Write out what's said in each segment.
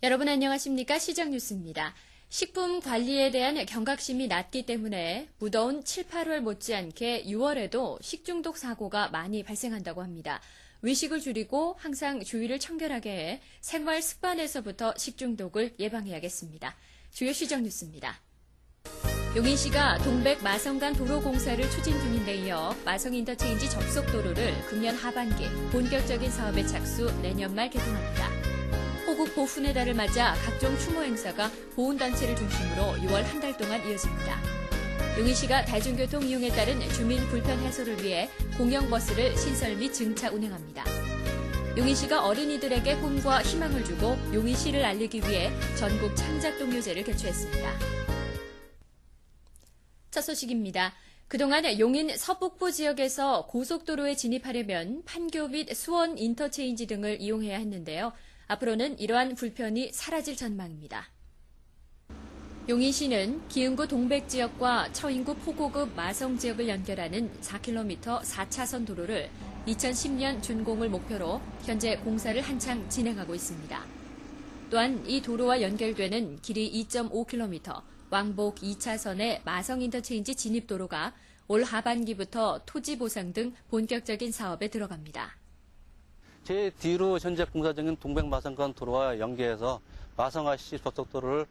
여러분 안녕하십니까? 시장뉴스입니다. 식품 관리에 대한 경각심이 낮기 때문에 무더운 7, 8월 못지않게 6월에도 식중독 사고가 많이 발생한다고 합니다. 외식을 줄이고 항상 주의를 청결하게 해 생활 습관에서부터 식중독을 예방해야겠습니다. 주요 시장뉴스입니다. 용인시가 동백 마성간 도로 공사를 추진 중인데 이어 마성 인터체인지 접속도로를 금년 하반기 본격적인 사업에 착수 내년 말 개통합니다. 호국 보훈의 달을 맞아 각종 추모 행사가 보훈단체를 중심으로 6월 한 달 동안 이어집니다. 용인시가 대중교통 이용에 따른 주민 불편 해소를 위해 공영버스를 신설 및 증차 운행합니다. 용인시가 어린이들에게 꿈과 희망을 주고 용인시를 알리기 위해 전국 창작동요제를 개최했습니다. 첫 소식입니다. 그동안 용인 서북부 지역에서 고속도로에 진입하려면 판교 및 수원 인터체인지 등을 이용해야 했는데요. 앞으로는 이러한 불편이 사라질 전망입니다. 용인시는 기흥구 동백지역과 처인구 포고급 마성지역을 연결하는 4km 4차선 도로를 2010년 준공을 목표로 현재 공사를 한창 진행하고 있습니다. 또한 이 도로와 연결되는 길이 2.5km, 왕복 2차선의 마성 인터체인지 진입도로가 올 하반기부터 토지 보상 등 본격적인 사업에 들어갑니다. 제 뒤로 현재 공사 중인 동백마성간 도로와 연계해서 마성IC 접속도로를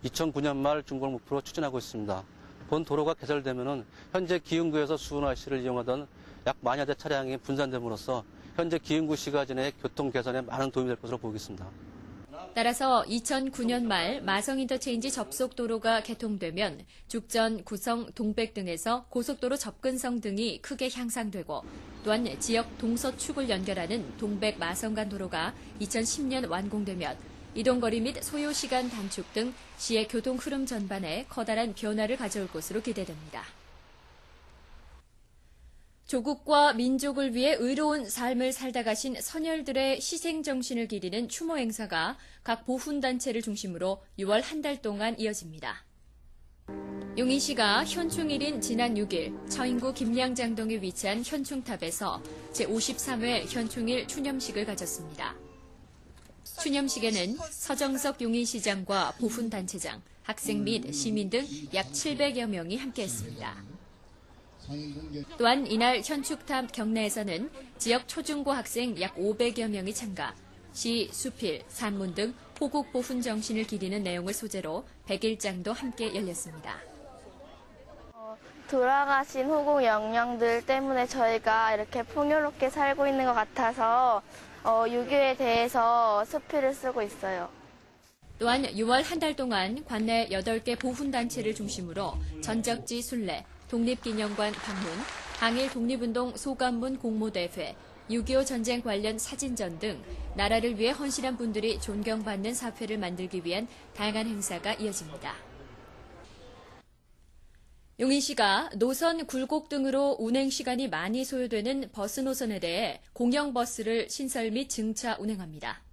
2009년 말 준공을 목표로 추진하고 있습니다. 본 도로가 개설되면 현재 기흥구에서 수원IC를 이용하던 약 만여 대 차량이 분산됨으로써 현재 기흥구 시가진의 교통 개선에 많은 도움이 될 것으로 보겠습니다. 따라서 2009년 말 마성 인터체인지 접속도로가 개통되면 죽전, 구성, 동백 등에서 고속도로 접근성 등이 크게 향상되고 또한 지역 동서축을 연결하는 동백 마성간 도로가 2010년 완공되면 이동거리 및 소요시간 단축 등 시의 교통 흐름 전반에 커다란 변화를 가져올 것으로 기대됩니다. 조국과 민족을 위해 의로운 삶을 살다 가신 선열들의 희생정신을 기리는 추모 행사가 각 보훈단체를 중심으로 6월 한 달 동안 이어집니다. 용인시가 현충일인 지난 6일 처인구 김양장동에 위치한 현충탑에서 제53회 현충일 추념식을 가졌습니다. 추념식에는 서정석 용인시장과 보훈단체장, 학생 및 시민 등 약 700여 명이 함께했습니다. 또한 이날 현충탑 경내에서는 지역 초중고 학생 약 500여 명이 참가, 시, 수필, 산문 등 호국 보훈 정신을 기리는 내용을 소재로 100일장도 함께 열렸습니다. 돌아가신 호국 영령들 때문에 저희가 이렇게 풍요롭게 살고 있는 것 같아서 유교에 대해서 수필을 쓰고 있어요. 또한 6월 한 달 동안 관내 8개 보훈단체를 중심으로 전적지 순례, 독립기념관 방문, 항일 독립운동 소감문 공모대회, 6.25 전쟁 관련 사진전 등 나라를 위해 헌신한 분들이 존경받는 사회를 만들기 위한 다양한 행사가 이어집니다. 용인시가 노선 굴곡 등으로 운행 시간이 많이 소요되는 버스 노선에 대해 공영버스를 신설 및 증차 운행합니다.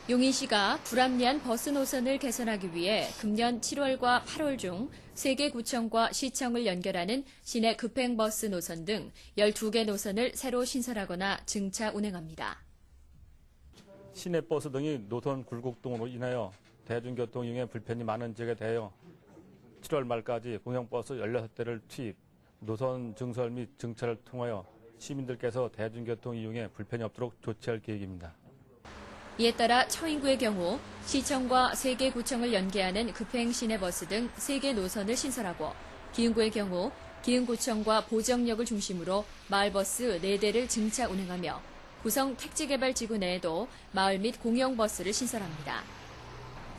용인시가 불합리한 버스 노선을 개선하기 위해 금년 7월과 8월 중 3개 구청과 시청을 연결하는 시내 급행버스 노선 등 12개 노선을 새로 신설하거나 증차 운행합니다. 시내버스 등이 노선 굴곡 등으로 인하여 대중교통 이용에 불편이 많은 지역에 대하여 7월 말까지 공영버스 16대를 투입, 노선 증설 및 증차를 통하여 시민들께서 대중교통 이용에 불편이 없도록 조치할 계획입니다. 이에 따라 처인구의 경우 시청과 3개 구청을 연계하는 급행 시내버스 등 3개 노선을 신설하고 기흥구의 경우 기흥구청과 보정역을 중심으로 마을버스 4대를 증차 운행하며 구성 택지개발지구 내에도 마을 및 공영버스를 신설합니다.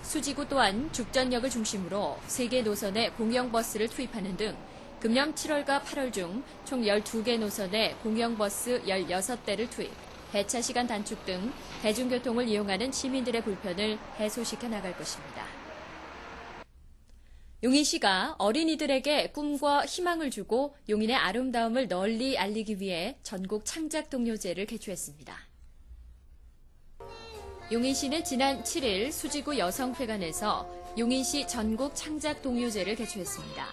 수지구 또한 죽전역을 중심으로 3개 노선에 공영버스를 투입하는 등 금년 7월과 8월 중 총 12개 노선에 공영버스 16대를 투입, 배차 시간 단축 등 대중교통을 이용하는 시민들의 불편을 해소시켜 나갈 것입니다. 용인시가 어린이들에게 꿈과 희망을 주고 용인의 아름다움을 널리 알리기 위해 전국 창작동요제를 개최했습니다. 용인시는 지난 7일 수지구 여성회관에서 용인시 전국 창작동요제를 개최했습니다.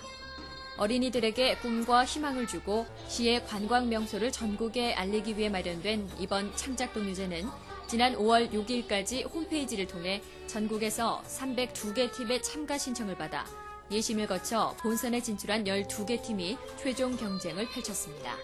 어린이들에게 꿈과 희망을 주고 시의 관광명소를 전국에 알리기 위해 마련된 이번 창작동요제는 지난 5월 6일까지 홈페이지를 통해 전국에서 302개 팀의 참가 신청을 받아 예심을 거쳐 본선에 진출한 12개 팀이 최종 경쟁을 펼쳤습니다.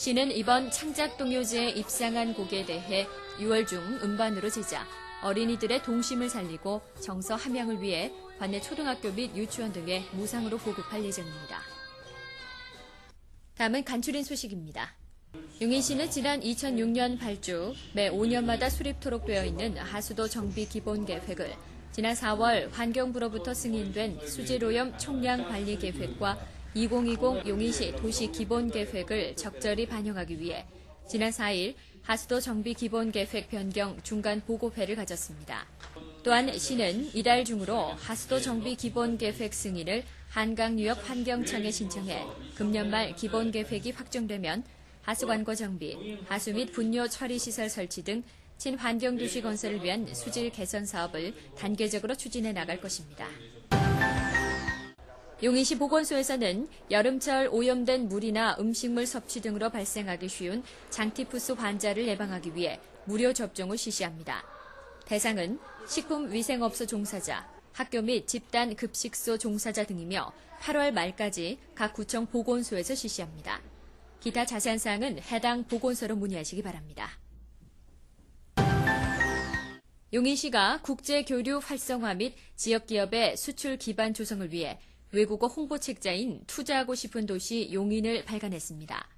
시는 이번 창작동요제에 입상한 곡에 대해 6월 중 음반으로 제작, 어린이들의 동심을 살리고 정서 함양을 위해 관내 초등학교 및 유치원 등에 무상으로 보급할 예정입니다. 다음은 간추린 소식입니다. 용인시는 지난 2006년 발주, 매 5년마다 수립토록 되어 있는 하수도 정비 기본 계획을 지난 4월 환경부로부터 승인된 수질오염 총량 관리 계획과 2020 용인시 도시 기본 계획을 적절히 반영하기 위해 지난 4일 하수도 정비 기본 계획 변경 중간 보고회를 가졌습니다. 또한 시는 이달 중으로 하수도 정비 기본 계획 승인을 한강유역 환경청에 신청해 금년 말 기본 계획이 확정되면 하수관고 정비, 하수 및 분뇨 처리 시설 설치 등 친환경도시 건설을 위한 수질 개선 사업을 단계적으로 추진해 나갈 것입니다. 용인시 보건소에서는 여름철 오염된 물이나 음식물 섭취 등으로 발생하기 쉬운 장티푸스 환자를 예방하기 위해 무료 접종을 실시합니다. 대상은 식품위생업소 종사자, 학교 및 집단 급식소 종사자 등이며 8월 말까지 각 구청 보건소에서 실시합니다. 기타 자세한 사항은 해당 보건소로 문의하시기 바랍니다. 용인시가 국제교류 활성화 및 지역기업의 수출 기반 조성을 위해 외국어 홍보 책자인 투자하고 싶은 도시 용인을 발간했습니다.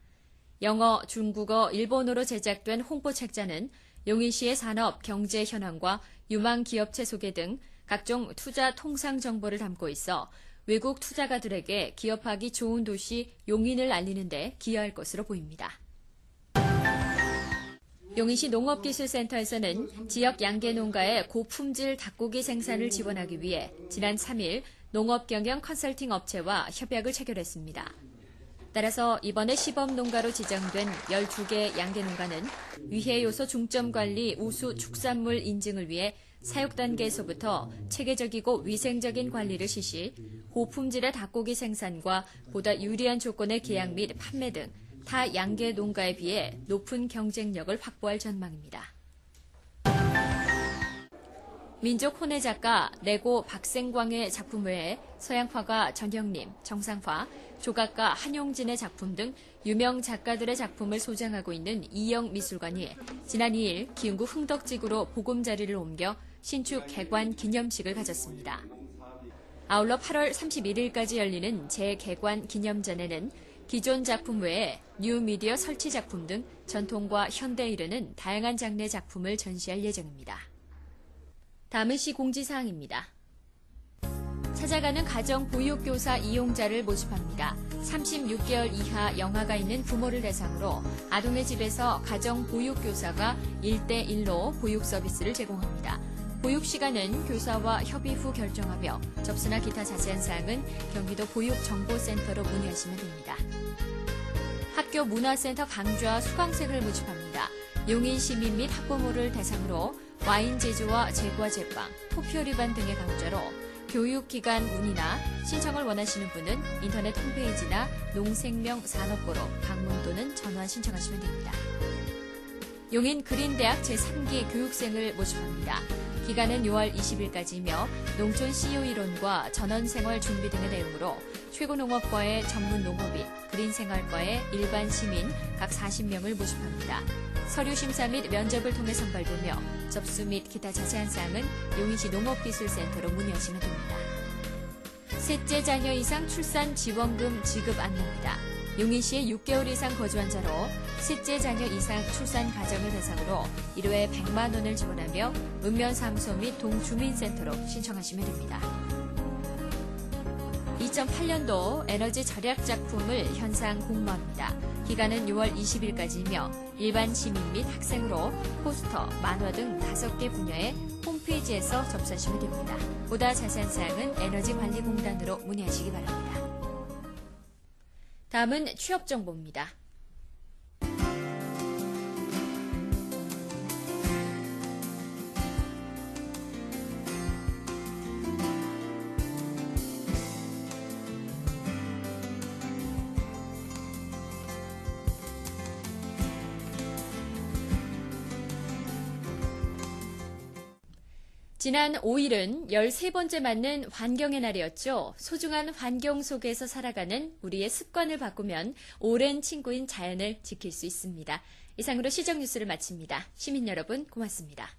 영어, 중국어, 일본어로 제작된 홍보 책자는 용인시의 산업, 경제 현황과 유망 기업체 소개 등 각종 투자 통상 정보를 담고 있어 외국 투자가들에게 기업하기 좋은 도시 용인을 알리는 데 기여할 것으로 보입니다. 용인시 농업기술센터에서는 지역 양계농가의 고품질 닭고기 생산을 지원하기 위해 지난 3일 농업경영 컨설팅 업체와 협약을 체결했습니다. 따라서 이번에 시범농가로 지정된 12개 양계농가는 위해요소 중점관리 우수 축산물 인증을 위해 사육 단계에서부터 체계적이고 위생적인 관리를 실시, 고품질의 닭고기 생산과 보다 유리한 조건의 계약 및 판매 등 타 양계 농가에 비해 높은 경쟁력을 확보할 전망입니다. 민족 혼의 작가 레고 박생광의 작품 외에 서양화가 전형님, 정상화, 조각가 한용진의 작품 등 유명 작가들의 작품을 소장하고 있는 이영 미술관이 지난 2일 기흥구 흥덕지구로 보금자리를 옮겨 신축 개관 기념식을 가졌습니다. 아울러 8월 31일까지 열리는 재개관 기념전에는 기존 작품 외에 뉴미디어 설치 작품 등 전통과 현대에 이르는 다양한 장르의 작품을 전시할 예정입니다. 다음은 시 공지사항입니다. 찾아가는 가정보육교사 이용자를 모집합니다. 36개월 이하 영아가 있는 부모를 대상으로 아동의 집에서 가정보육교사가 1대1로 보육 서비스를 제공합니다. 보육 시간은 교사와 협의 후 결정하며 접수나 기타 자세한 사항은 경기도 보육정보센터로 문의하시면 됩니다. 학교 문화센터 강좌 수강생을 모집합니다. 용인 시민 및 학부모를 대상으로 와인 제조와 제과 제빵, 토피오리반 등의 강좌로 교육기관 문의나 신청을 원하시는 분은 인터넷 홈페이지나 농생명산업부로 방문 또는 전화 신청하시면 됩니다. 용인 그린대학 제3기 교육생을 모집합니다. 기간은 6월 20일까지이며 농촌 CU 이론과 전원생활 준비 등의 내용으로 최고농업과의 전문 농업인, 그린생활과의 일반 시민 각 40명을 모집합니다. 서류 심사 및 면접을 통해 선발되며 접수 및 기타 자세한 사항은 용인시 농업기술센터로 문의하시면 됩니다. 셋째 자녀 이상 출산 지원금 지급 안내입니다. 용인시에 6개월 이상 거주한 자로 셋째 자녀 이상 출산 가정을 대상으로 1회 100만 원을 지원하며 읍면사무소 및 동주민센터로 신청하시면 됩니다. 2008년도 에너지 절약 작품을 현상 공모합니다. 기간은 6월 20일까지이며 일반 시민 및 학생으로 포스터, 만화 등 5개 분야의 홈페이지에서 접수하시면 됩니다. 보다 자세한 사항은 에너지관리공단으로 문의하시기 바랍니다. 다음은 취업 정보입니다. 지난 5일은 13번째 맞는 환경의 날이었죠. 소중한 환경 속에서 살아가는 우리의 습관을 바꾸면 오랜 친구인 자연을 지킬 수 있습니다. 이상으로 시정뉴스를 마칩니다. 시민 여러분 고맙습니다.